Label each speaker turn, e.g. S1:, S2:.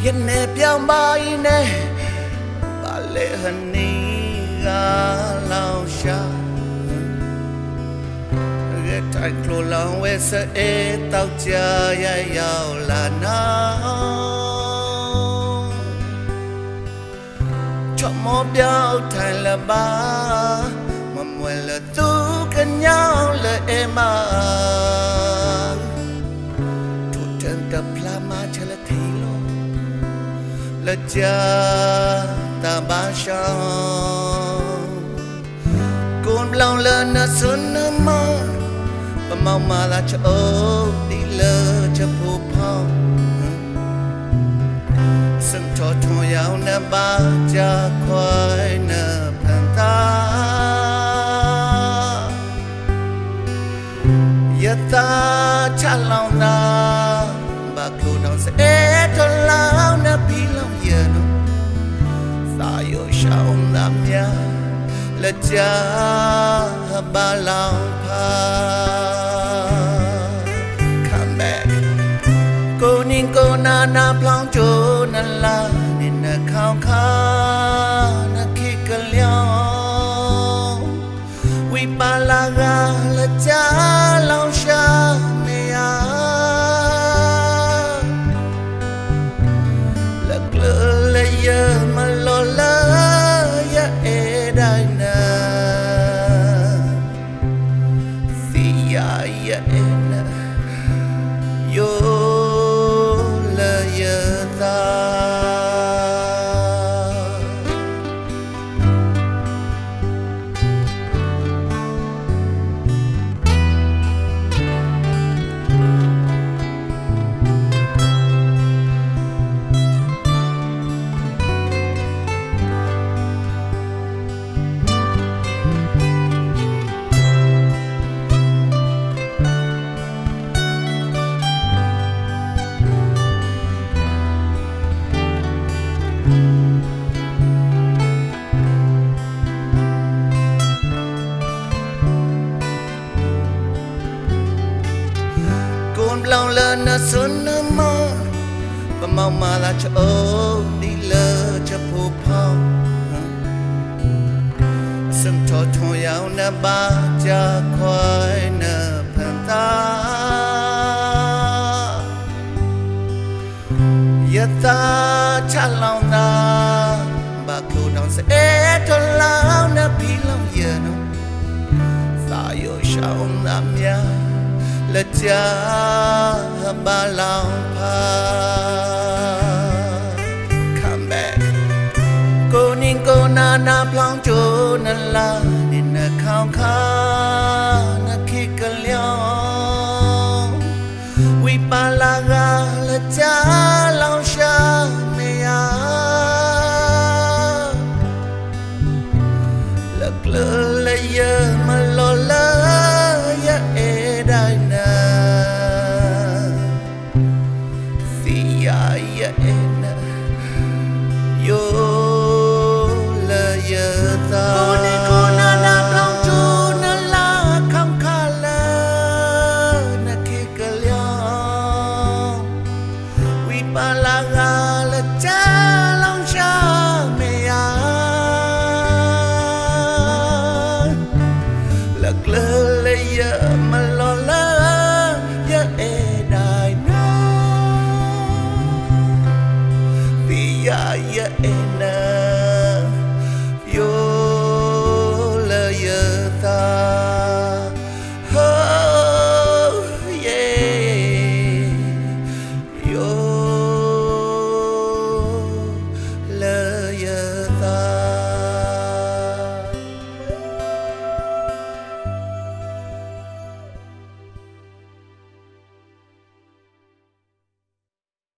S1: Yene piambaine Bale haniga lausha Getai klolang wesa tau jaya yau lana Chok mo biao thai la ba Mà mùi là tu cái nhau là em à Thủ trần tập la ma chả là thị lô Là cha ta ba sao Côn lòng lên là xuân nó mơ Và mau mà là cho ô đi lơ cho phù phong Sân trò thô giáo nè ba cha khoai nè phàn ta Ta cha lòng na ba khu đông sẽ cho lao na pi lòng yên sa yo sao nam ya là cha ba lòng pa come back cô ninh cô na plong cho na la nên na khao khá na khi cần liao we ba la ga là cha lòng xa mẹ lạc lỡ lấy giờ mà lo lỡ ya e đai na si ya e na yo lỡ giờ ta lòng lên nó xuân nó mơ và mau mà là cho ô đi lơ cho phù phong sân trò thô giáo nè ba cha khoai nè phàn ta ya ta cha lòng na ba khu đông sẽ cho lao nè pi lòng yên sa yo sao nam ya là cha ba lòng pa come back cô ninh cô na plong cho na la nên na khao khá na khi cần liao we ba la ga là cha lòng xa mẹ lạc lỡ lấy giờ mà lo lỡ ya e đai na